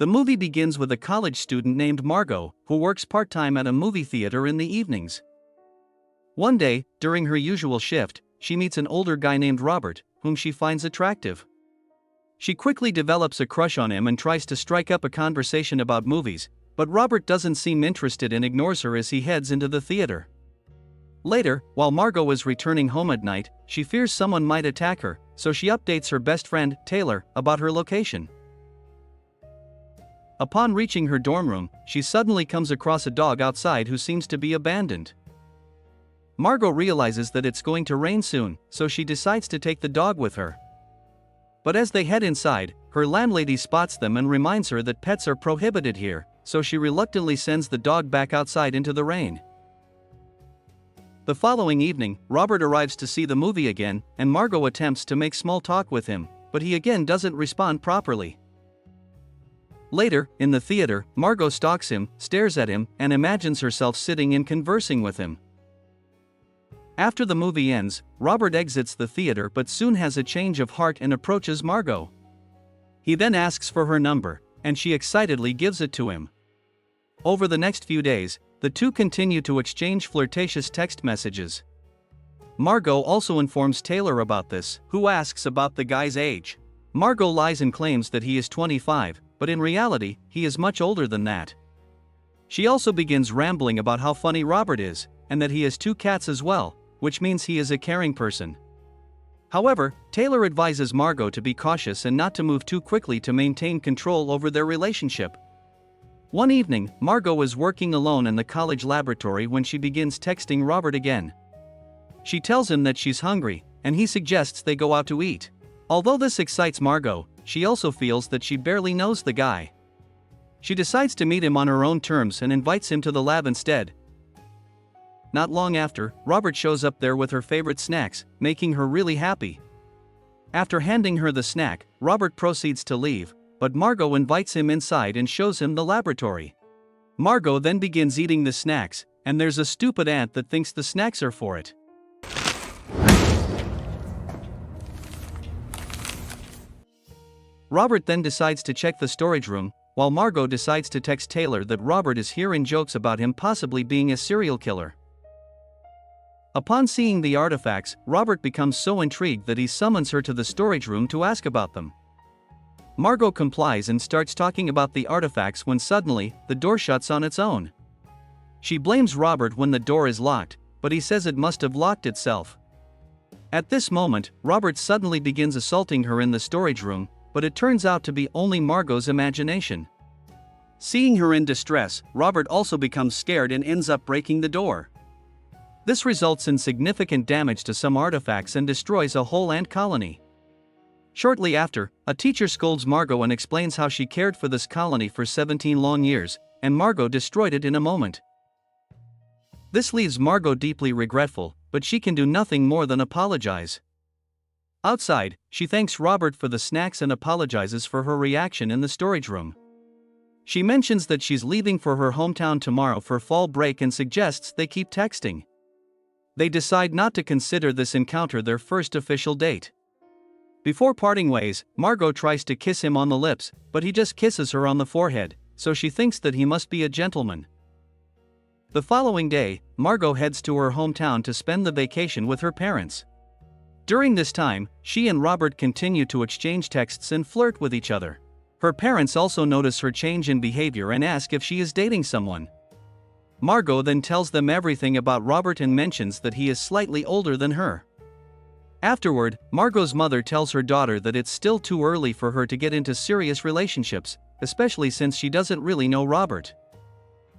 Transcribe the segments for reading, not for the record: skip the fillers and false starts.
The movie begins with a college student named Margot, who works part-time at a movie theater in the evenings. One day, during her usual shift, she meets an older guy named Robert, whom she finds attractive. She quickly develops a crush on him and tries to strike up a conversation about movies, but Robert doesn't seem interested and ignores her as he heads into the theater. Later, while Margot is returning home at night, she fears someone might attack her, so she updates her best friend, Taylor, about her location. Upon reaching her dorm room, she suddenly comes across a dog outside who seems to be abandoned. Margot realizes that it's going to rain soon, so she decides to take the dog with her. But as they head inside, her landlady spots them and reminds her that pets are prohibited here, so she reluctantly sends the dog back outside into the rain. The following evening, Robert arrives to see the movie again, and Margot attempts to make small talk with him, but he again doesn't respond properly. Later, in the theater, Margot stalks him, stares at him, and imagines herself sitting and conversing with him. After the movie ends, Robert exits the theater but soon has a change of heart and approaches Margot. He then asks for her number, and she excitedly gives it to him. Over the next few days, the two continue to exchange flirtatious text messages. Margot also informs Taylor about this, who asks about the guy's age. Margot lies and claims that he is 25, but in reality, he is much older than that. She also begins rambling about how funny Robert is, and that he has 2 cats as well, which means he is a caring person. However, Taylor advises Margot to be cautious and not to move too quickly to maintain control over their relationship. One evening, Margot is working alone in the college laboratory when she begins texting Robert again. She tells him that she's hungry, and he suggests they go out to eat. Although this excites Margot, she also feels that she barely knows the guy. She decides to meet him on her own terms and invites him to the lab instead. Not long after, Robert shows up there with her favorite snacks, making her really happy. After handing her the snack, Robert proceeds to leave, but Margot invites him inside and shows him the laboratory. Margot then begins eating the snacks, and there's a stupid ant that thinks the snacks are for it. Robert then decides to check the storage room, while Margot decides to text Taylor that Robert is here and jokes about him possibly being a serial killer. Upon seeing the artifacts, Robert becomes so intrigued that he summons her to the storage room to ask about them. Margot complies and starts talking about the artifacts when suddenly, the door shuts on its own. She blames Robert when the door is locked, but he says it must have locked itself. At this moment, Robert suddenly begins assaulting her in the storage room, but it turns out to be only Margot's imagination. Seeing her in distress, Robert also becomes scared and ends up breaking the door. This results in significant damage to some artifacts and destroys a whole ant colony. Shortly after, a teacher scolds Margot and explains how she cared for this colony for 17 long years, and Margot destroyed it in a moment. This leaves Margot deeply regretful, but she can do nothing more than apologize. Outside, she thanks Robert for the snacks and apologizes for her reaction in the storage room. She mentions that she's leaving for her hometown tomorrow for fall break and suggests they keep texting. They decide not to consider this encounter their first official date. Before parting ways, Margot tries to kiss him on the lips, but he just kisses her on the forehead, so she thinks that he must be a gentleman. The following day, Margot heads to her hometown to spend the vacation with her parents. During this time, she and Robert continue to exchange texts and flirt with each other. Her parents also notice her change in behavior and ask if she is dating someone. Margot then tells them everything about Robert and mentions that he is slightly older than her. Afterward, Margot's mother tells her daughter that it's still too early for her to get into serious relationships, especially since she doesn't really know Robert.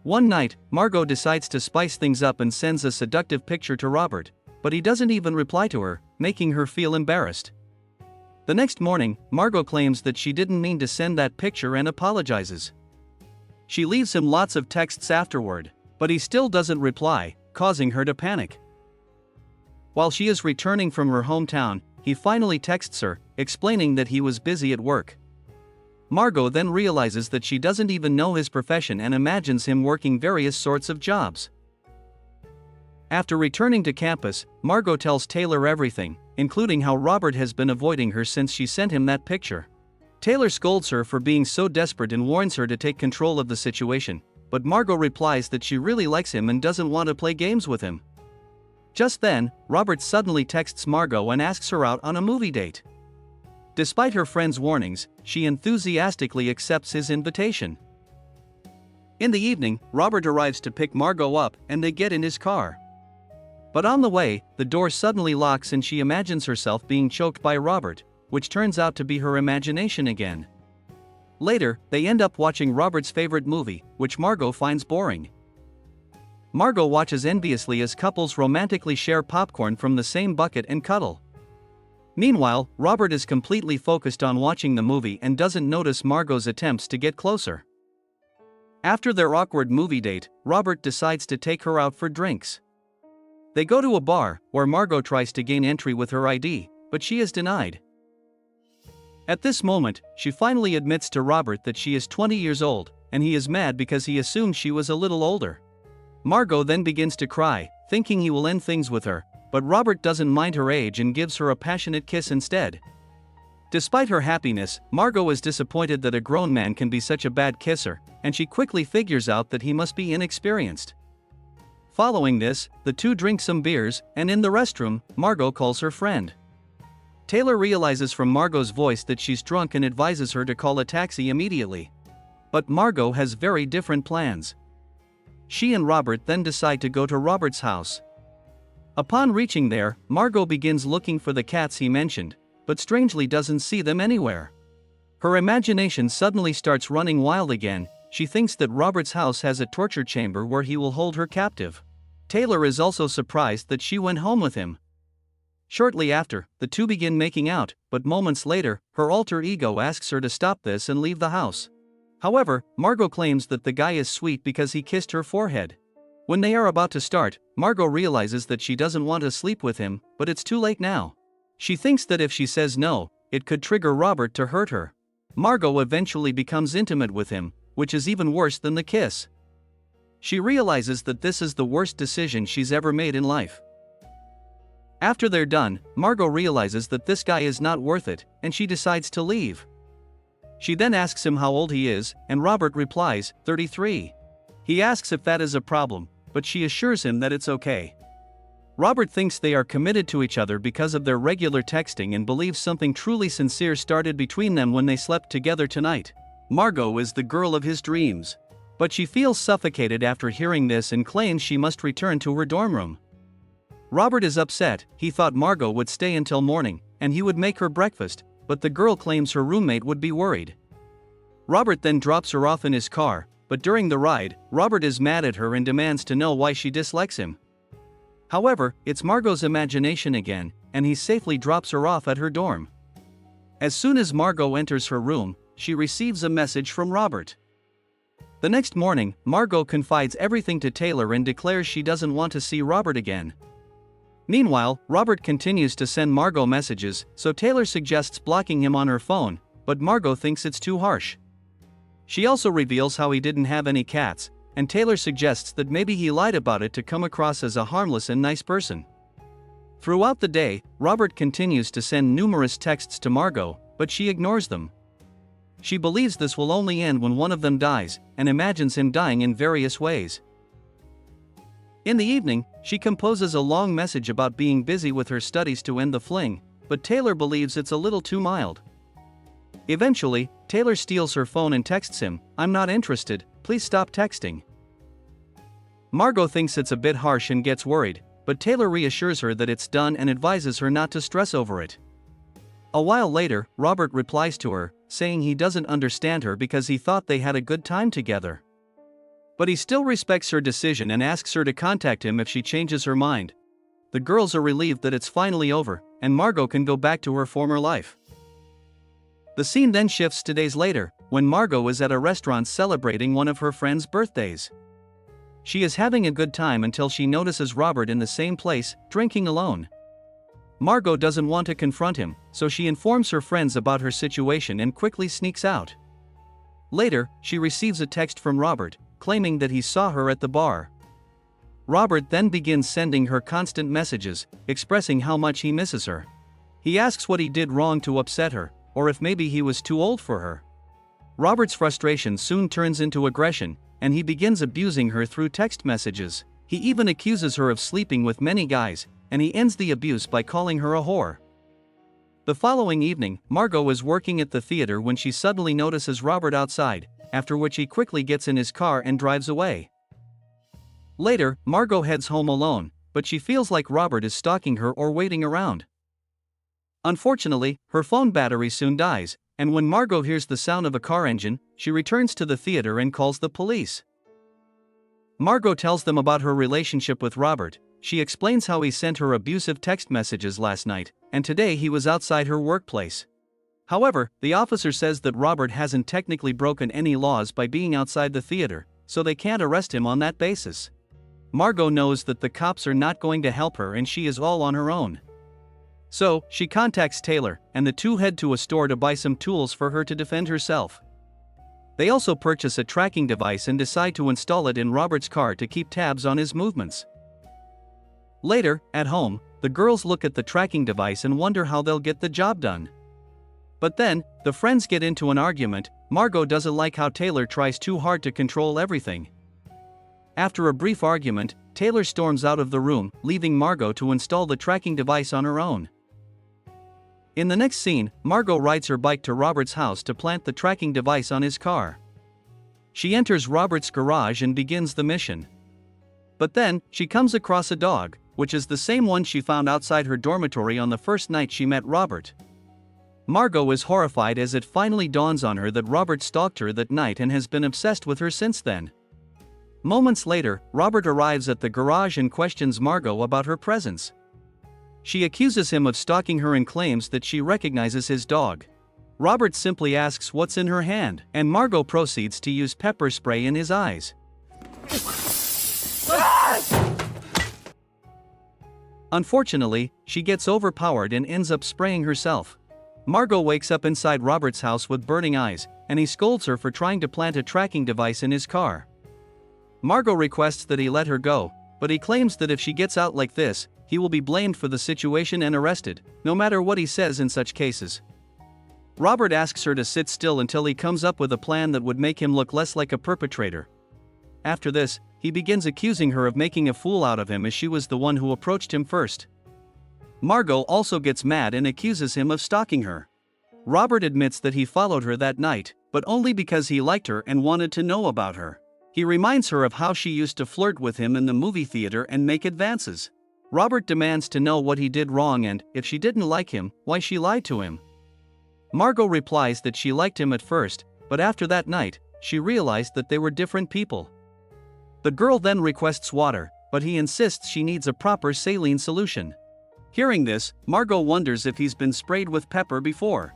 One night, Margot decides to spice things up and sends a seductive picture to Robert, but he doesn't even reply to her, making her feel embarrassed. The next morning, Margot claims that she didn't mean to send that picture and apologizes. She leaves him lots of texts afterward, but he still doesn't reply, causing her to panic. While she is returning from her hometown, he finally texts her, explaining that he was busy at work. Margot then realizes that she doesn't even know his profession and imagines him working various sorts of jobs. After returning to campus, Margot tells Taylor everything, including how Robert has been avoiding her since she sent him that picture. Taylor scolds her for being so desperate and warns her to take control of the situation, but Margot replies that she really likes him and doesn't want to play games with him. Just then, Robert suddenly texts Margot and asks her out on a movie date. Despite her friend's warnings, she enthusiastically accepts his invitation. In the evening, Robert arrives to pick Margot up and they get in his car. But on the way, the door suddenly locks and she imagines herself being choked by Robert, which turns out to be her imagination again. Later, they end up watching Robert's favorite movie, which Margot finds boring. Margot watches enviously as couples romantically share popcorn from the same bucket and cuddle. Meanwhile, Robert is completely focused on watching the movie and doesn't notice Margot's attempts to get closer. After their awkward movie date, Robert decides to take her out for drinks. They go to a bar, where Margot tries to gain entry with her ID, but she is denied. At this moment, she finally admits to Robert that she is 20 years old, and he is mad because he assumed she was a little older. Margot then begins to cry, thinking he will end things with her, but Robert doesn't mind her age and gives her a passionate kiss instead. Despite her happiness, Margot is disappointed that a grown man can be such a bad kisser, and she quickly figures out that he must be inexperienced. Following this, the two drink some beers, and in the restroom, Margot calls her friend. Taylor realizes from Margot's voice that she's drunk and advises her to call a taxi immediately. But Margot has very different plans. She and Robert then decide to go to Robert's house. Upon reaching there, Margot begins looking for the cats he mentioned, but strangely doesn't see them anywhere. Her imagination suddenly starts running wild again. She thinks that Robert's house has a torture chamber where he will hold her captive. Taylor is also surprised that she went home with him. Shortly after, the two begin making out, but moments later, her alter ego asks her to stop this and leave the house. However, Margot claims that the guy is sweet because he kissed her forehead. When they are about to start, Margot realizes that she doesn't want to sleep with him, but it's too late now. She thinks that if she says no, it could trigger Robert to hurt her. Margot eventually becomes intimate with him, which is even worse than the kiss. She realizes that this is the worst decision she's ever made in life. After they're done, Margot realizes that this guy is not worth it, and she decides to leave. She then asks him how old he is, and Robert replies, 33. He asks if that is a problem, but she assures him that it's okay. Robert thinks they are committed to each other because of their regular texting and believes something truly sincere started between them when they slept together tonight. Margot is the girl of his dreams. But she feels suffocated after hearing this and claims she must return to her dorm room. Robert is upset. He thought Margot would stay until morning, and he would make her breakfast, but the girl claims her roommate would be worried. Robert then drops her off in his car, but during the ride, Robert is mad at her and demands to know why she dislikes him. However, it's Margot's imagination again, and he safely drops her off at her dorm. As soon as Margot enters her room, she receives a message from Robert. The next morning, Margot confides everything to Taylor and declares she doesn't want to see Robert again. Meanwhile, Robert continues to send Margot messages, so Taylor suggests blocking him on her phone, but Margot thinks it's too harsh. She also reveals how he didn't have any cats, and Taylor suggests that maybe he lied about it to come across as a harmless and nice person. Throughout the day, Robert continues to send numerous texts to Margot, but she ignores them. She believes this will only end when one of them dies, and imagines him dying in various ways. In the evening, she composes a long message about being busy with her studies to end the fling, but Taylor believes it's a little too mild. Eventually, Taylor steals her phone and texts him, "I'm not interested, please stop texting." Margot thinks it's a bit harsh and gets worried, but Taylor reassures her that it's done and advises her not to stress over it. A while later, Robert replies to her, saying he doesn't understand her because he thought they had a good time together. But he still respects her decision and asks her to contact him if she changes her mind. The girls are relieved that it's finally over, and Margot can go back to her former life. The scene then shifts to days later, when Margot is at a restaurant celebrating one of her friend's birthdays. She is having a good time until she notices Robert in the same place, drinking alone. Margot doesn't want to confront him, so she informs her friends about her situation and quickly sneaks out. Later, she receives a text from Robert, claiming that he saw her at the bar. Robert then begins sending her constant messages, expressing how much he misses her. He asks what he did wrong to upset her, or if maybe he was too old for her. Robert's frustration soon turns into aggression, and he begins abusing her through text messages. He even accuses her of sleeping with many guys, and he ends the abuse by calling her a whore. The following evening, Margot is working at the theater when she suddenly notices Robert outside, after which he quickly gets in his car and drives away. Later, Margot heads home alone, but she feels like Robert is stalking her or waiting around. Unfortunately, her phone battery soon dies, and when Margot hears the sound of a car engine, she returns to the theater and calls the police. Margot tells them about her relationship with Robert. She explains how he sent her abusive text messages last night, and today he was outside her workplace. However, the officer says that Robert hasn't technically broken any laws by being outside the theater, so they can't arrest him on that basis. Margot knows that the cops are not going to help her and she is all on her own. So, she contacts Taylor, and the two head to a store to buy some tools for her to defend herself. They also purchase a tracking device and decide to install it in Robert's car to keep tabs on his movements. Later, at home, the girls look at the tracking device and wonder how they'll get the job done. But then, the friends get into an argument. Margot doesn't like how Taylor tries too hard to control everything. After a brief argument, Taylor storms out of the room, leaving Margot to install the tracking device on her own. In the next scene, Margot rides her bike to Robert's house to plant the tracking device on his car. She enters Robert's garage and begins the mission. But then, she comes across a dog, which is the same one she found outside her dormitory on the first night she met Robert. Margot is horrified as it finally dawns on her that Robert stalked her that night and has been obsessed with her since then. Moments later, Robert arrives at the garage and questions Margot about her presence. She accuses him of stalking her and claims that she recognizes his dog. Robert simply asks what's in her hand, and Margot proceeds to use pepper spray in his eyes. Unfortunately, she gets overpowered and ends up spraying herself. Margot wakes up inside Robert's house with burning eyes, and he scolds her for trying to plant a tracking device in his car. Margot requests that he let her go, but he claims that if she gets out like this, he will be blamed for the situation and arrested, no matter what he says in such cases. Robert asks her to sit still until he comes up with a plan that would make him look less like a perpetrator. After this, he begins accusing her of making a fool out of him as she was the one who approached him first. Margot also gets mad and accuses him of stalking her. Robert admits that he followed her that night, but only because he liked her and wanted to know about her. He reminds her of how she used to flirt with him in the movie theater and make advances. Robert demands to know what he did wrong and, if she didn't like him, why she lied to him. Margot replies that she liked him at first, but after that night, she realized that they were different people. The girl then requests water, but he insists she needs a proper saline solution. Hearing this, Margot wonders if he's been sprayed with pepper before.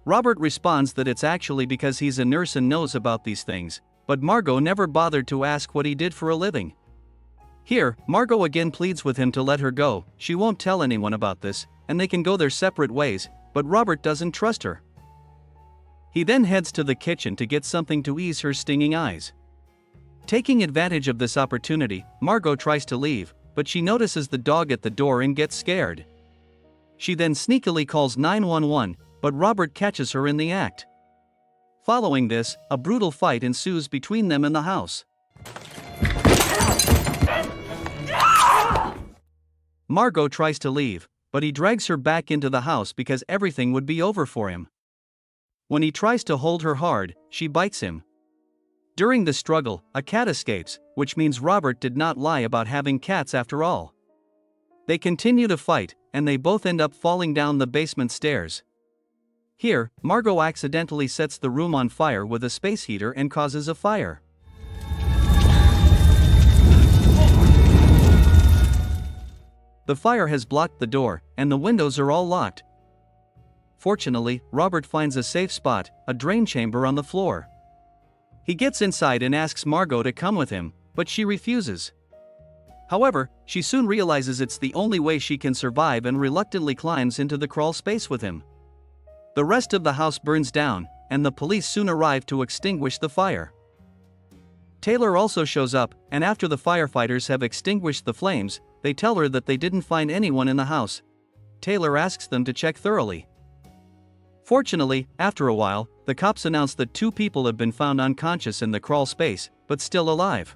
Robert responds that it's actually because he's a nurse and knows about these things, but Margot never bothered to ask what he did for a living. Here, Margot again pleads with him to let her go. She won't tell anyone about this, and they can go their separate ways, but Robert doesn't trust her. He then heads to the kitchen to get something to ease her stinging eyes. Taking advantage of this opportunity, Margot tries to leave, but she notices the dog at the door and gets scared. She then sneakily calls 911, but Robert catches her in the act. Following this, a brutal fight ensues between them in the house. Margot tries to leave, but he drags her back into the house because everything would be over for him. When he tries to hold her hard, she bites him. During the struggle, a cat escapes, which means Robert did not lie about having cats after all. They continue to fight, and they both end up falling down the basement stairs. Here, Margot accidentally sets the room on fire with a space heater and causes a fire. The fire has blocked the door, and the windows are all locked. Fortunately, Robert finds a safe spot, a drain chamber on the floor. He gets inside and asks Margot to come with him, but she refuses. However, she soon realizes it's the only way she can survive and reluctantly climbs into the crawl space with him. The rest of the house burns down, and the police soon arrive to extinguish the fire. Taylor also shows up, and after the firefighters have extinguished the flames, they tell her that they didn't find anyone in the house. Taylor asks them to check thoroughly. Fortunately, after a while, the cops announce that 2 people have been found unconscious in the crawl space, but still alive.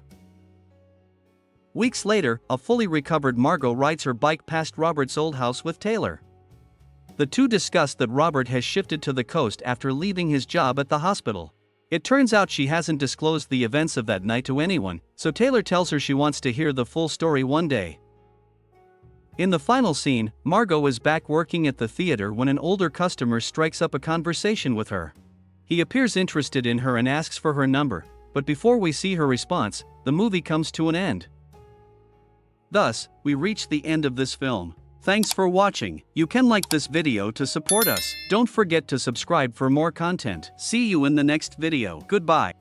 Weeks later, a fully recovered Margot rides her bike past Robert's old house with Taylor. The two discuss that Robert has shifted to the coast after leaving his job at the hospital. It turns out she hasn't disclosed the events of that night to anyone, so Taylor tells her she wants to hear the full story one day. In the final scene, Margot is back working at the theater when an older customer strikes up a conversation with her. He appears interested in her and asks for her number, but before we see her response, the movie comes to an end. Thus, we reach the end of this film. Thanks for watching. You can like this video to support us. Don't forget to subscribe for more content. See you in the next video. Goodbye.